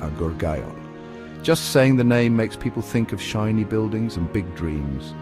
à Gurgaon. Just saying the name makes people think of shiny buildings and big dreams.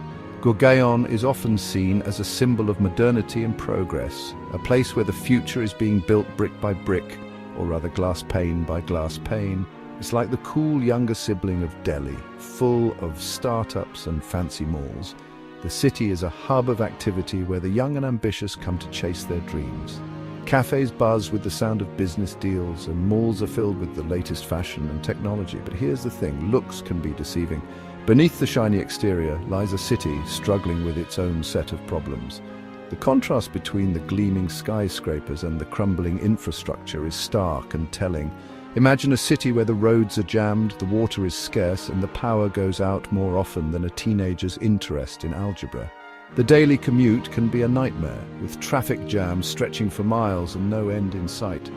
Gurgaon is often seen as a symbol of modernity and progress, a place where the future is being built brick by brick, or rather glass pane by glass pane. It's like the cool younger sibling of Delhi, full of startups and fancy malls. The city is a hub of activity where the young and ambitious come to chase their dreams. Cafes buzz with the sound of business deals, and malls are filled with the latest fashion and technology. But here's the thing, looks can be deceiving. Beneath the shiny exterior lies a city struggling with its own set of problems. The contrast between the gleaming skyscrapers and the crumbling infrastructure is stark and telling. Imagine a city where the roads are jammed, the water is scarce, and the power goes out more often than a teenager's interest in algebra. The daily commute can be a nightmare, with traffic jams stretching for miles and no end in sight.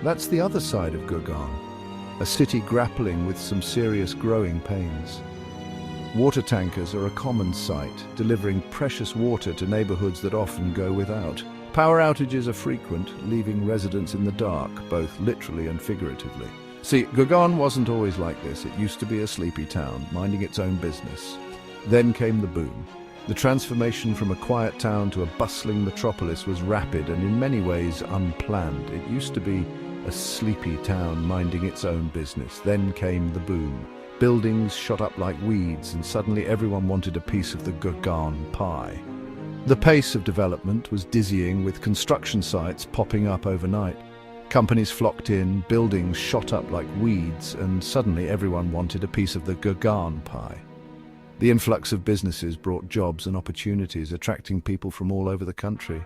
That's the other side of Gurgaon, a city grappling with some serious growing pains. Water tankers are a common sight, delivering precious water to neighborhoods that often go without. Power outages are frequent, leaving residents in the dark, both literally and figuratively. See, Gurgaon wasn't always like this. It used to be a sleepy town, minding its own business. Then came the boom. The transformation from a quiet town to a bustling metropolis was rapid and in many ways unplanned. It used to be a sleepy town minding its own business. Then came the boom. Buildings shot up like weeds, and suddenly everyone wanted a piece of the Gurgaon pie. The pace of development was dizzying, with construction sites popping up overnight. Companies flocked in, buildings shot up like weeds, and suddenly everyone wanted a piece of the Gurgaon pie. The influx of businesses brought jobs and opportunities, attracting people from all over the country.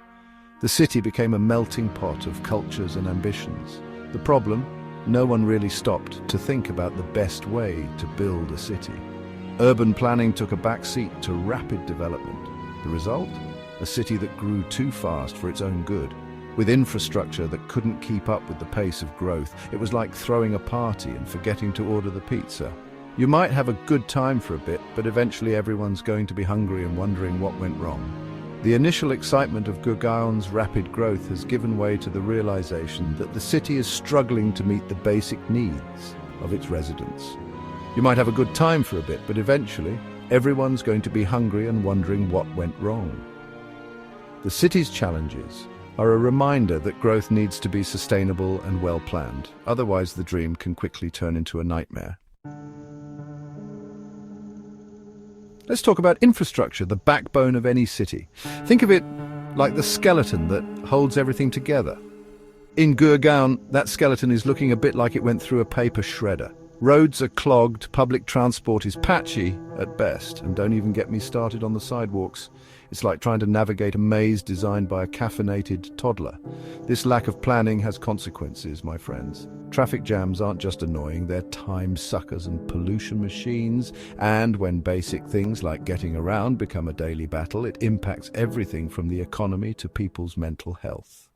The city became a melting pot of cultures and ambitions. The problem? No one really stopped to think about the best way to build a city. Urban planning took a backseat to rapid development. The result? A city that grew too fast for its own good, with infrastructure that couldn't keep up with the pace of growth. It was like throwing a party and forgetting to order the pizza. You might have a good time for a bit, but eventually everyone's going to be hungry and wondering what went wrong. The initial excitement of Gurgaon's rapid growth has given way to the realization that the city is struggling to meet the basic needs of its residents. You might have a good time for a bit, but eventually everyone's going to be hungry and wondering what went wrong. The city's challenges are a reminder that growth needs to be sustainable and well-planned. Otherwise, the dream can quickly turn into a nightmare. Let's talk about infrastructure, the backbone of any city. Think of it like the skeleton that holds everything together. In Gurgaon, that skeleton is looking a bit like it went through a paper shredder. Roads are clogged, public transport is patchy at best, and don't even get me started on the sidewalks. It's like trying to navigate a maze designed by a caffeinated toddler. This lack of planning has consequences, my friends. Traffic jams aren't just annoying, they're time suckers and pollution machines. And when basic things like getting around become a daily battle, it impacts everything from the economy to people's mental health.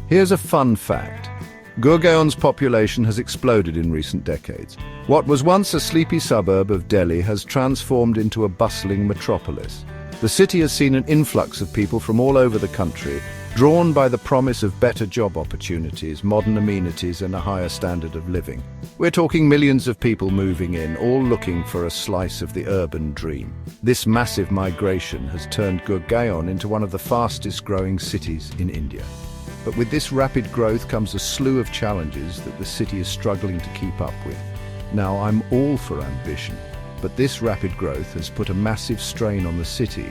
Here's a fun fact. Gurgaon's population has exploded in recent decades. What was once a sleepy suburb of Delhi has transformed into a bustling metropolis. The city has seen an influx of people from all over the country, drawn by the promise of better job opportunities, modern amenities, and a higher standard of living. We're talking millions of people moving in, all looking for a slice of the urban dream. This massive migration has turned Gurgaon into one of the fastest growing cities in India. But with this rapid growth comes a slew of challenges that the city is struggling to keep up with. Now, I'm all for ambition, but this rapid growth has put a massive strain on the city.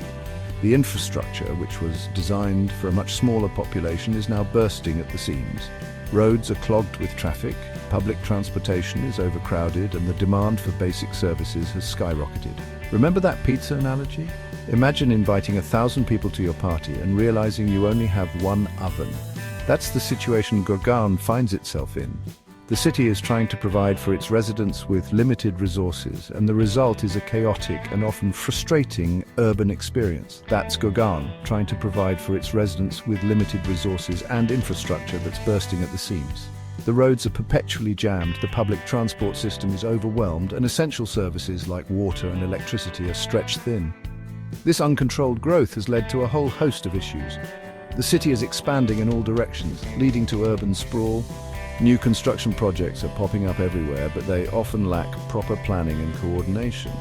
The infrastructure, which was designed for a much smaller population, is now bursting at the seams. Roads are clogged with traffic, public transportation is overcrowded, and the demand for basic services has skyrocketed. Remember that pizza analogy? Imagine inviting 1,000 people to your party and realizing you only have one oven. That's the situation Gurgaon finds itself in. The city is trying to provide for its residents with limited resources, and the result is a chaotic and often frustrating urban experience. That's Gurgaon, trying to provide for its residents with limited resources and infrastructure that's bursting at the seams. The roads are perpetually jammed, the public transport system is overwhelmed, and essential services like water and electricity are stretched thin. This uncontrolled growth has led to a whole host of issues. The city is expanding in all directions, leading to urban sprawl, New construction projects are popping up everywhere, but they often lack proper planning and coordination.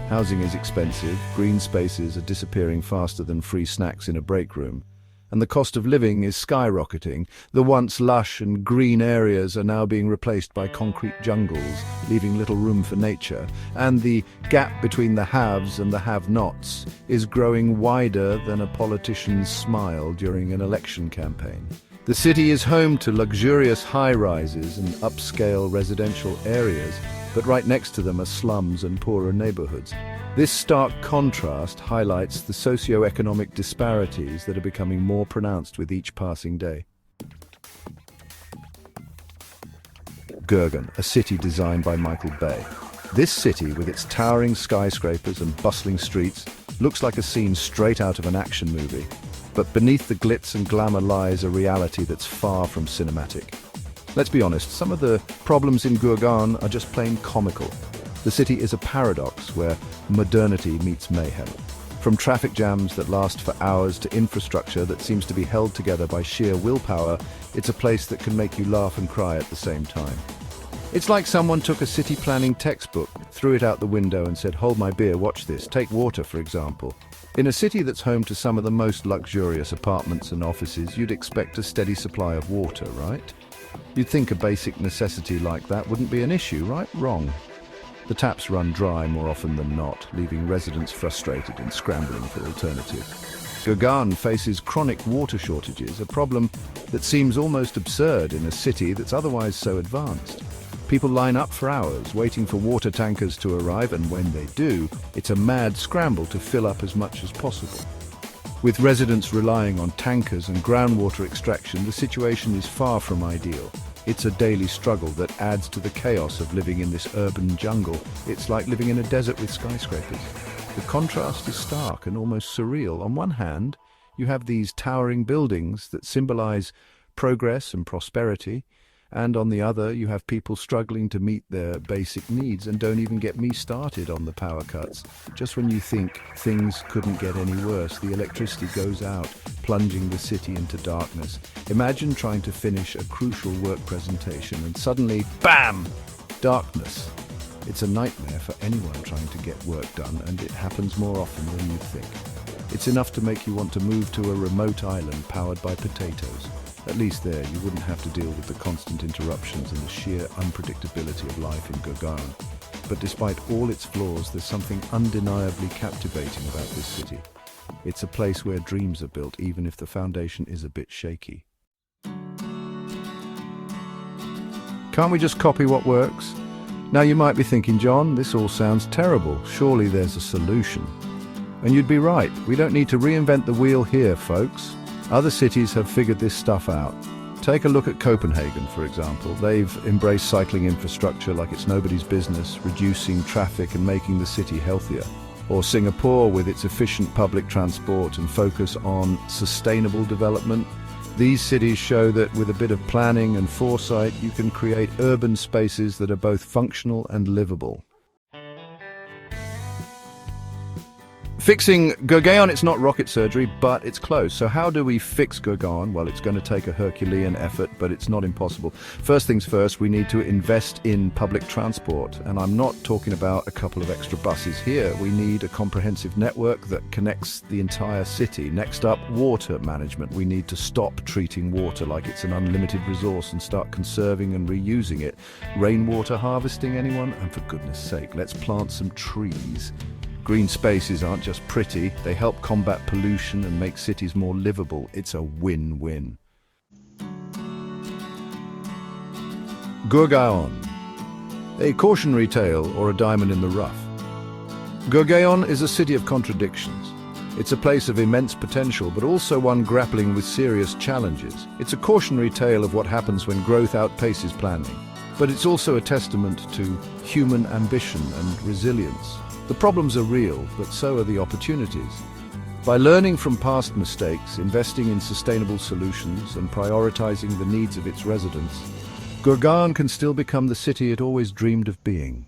Housing is expensive, green spaces are disappearing faster than free snacks in a break room, and the cost of living is skyrocketing. The once lush and green areas are now being replaced by concrete jungles, leaving little room for nature, and the gap between the haves and the have-nots is growing wider than a politician's smile during an election campaign. The city is home to luxurious high-rises and upscale residential areas, but right next to them are slums and poorer neighborhoods. This stark contrast highlights the socio-economic disparities that are becoming more pronounced with each passing day. Gurgaon, a city designed by Michael Bay. This city, with its towering skyscrapers and bustling streets, looks like a scene straight out of an action movie. But beneath the glitz and glamour lies a reality that's far from cinematic. Let's be honest, some of the problems in Gurgaon are just plain comical. The city is a paradox where modernity meets mayhem. From traffic jams that last for hours to infrastructure that seems to be held together by sheer willpower, it's a place that can make you laugh and cry at the same time. It's like someone took a city planning textbook, threw it out the window and said, "Hold my beer, watch this. Take water, for example." In a city that's home to some of the most luxurious apartments and offices, you'd expect a steady supply of water, right? You'd think a basic necessity like that wouldn't be an issue, right? Wrong. The taps run dry more often than not, leaving residents frustrated and scrambling for alternatives. Gurgaon faces chronic water shortages, a problem that seems almost absurd in a city that's otherwise so advanced. People line up for hours, waiting for water tankers to arrive, and when they do, it's a mad scramble to fill up as much as possible. With residents relying on tankers and groundwater extraction, the situation is far from ideal. It's a daily struggle that adds to the chaos of living in this urban jungle. It's like living in a desert with skyscrapers. The contrast is stark and almost surreal. On one hand, you have these towering buildings that symbolize progress and prosperity, and on the other, you have people struggling to meet their basic needs. And don't even get me started on the power cuts. Just when you think things couldn't get any worse, the electricity goes out, plunging the city into darkness. Imagine trying to finish a crucial work presentation and suddenly, bam! Darkness. It's a nightmare for anyone trying to get work done, and it happens more often than you'd think. It's enough to make you want to move to a remote island powered by potatoes. At least there, you wouldn't have to deal with the constant interruptions and the sheer unpredictability of life in Gurgaon. But despite all its flaws, there's something undeniably captivating about this city. It's a place where dreams are built, even if the foundation is a bit shaky. Can't we just copy what works? Now you might be thinking, John, this all sounds terrible. Surely there's a solution. And you'd be right. We don't need to reinvent the wheel here, folks. Other cities have figured this stuff out. Take a look at Copenhagen, for example. They've embraced cycling infrastructure like it's nobody's business, reducing traffic and making the city healthier. Or Singapore, with its efficient public transport and focus on sustainable development. These cities show that with a bit of planning and foresight, you can create urban spaces that are both functional and livable. Fixing Gurgaon, it's not rocket surgery, but it's close. So how do we fix Gurgaon? Well, it's going to take a Herculean effort, but it's not impossible. First things first, we need to invest in public transport. And I'm not talking about a couple of extra buses here. We need a comprehensive network that connects the entire city. Next up, water management. We need to stop treating water like it's an unlimited resource and start conserving and reusing it. Rainwater harvesting, anyone? And for goodness sake, let's plant some trees. Green spaces aren't just pretty, they help combat pollution and make cities more livable. It's a win-win. Gurgaon, a cautionary tale or a diamond in the rough. Gurgaon is a city of contradictions. It's a place of immense potential, but also one grappling with serious challenges. It's a cautionary tale of what happens when growth outpaces planning. But it's also a testament to human ambition and resilience. The problems are real, but so are the opportunities. By learning from past mistakes, investing in sustainable solutions, and prioritizing the needs of its residents, Gurgaon can still become the city it always dreamed of being.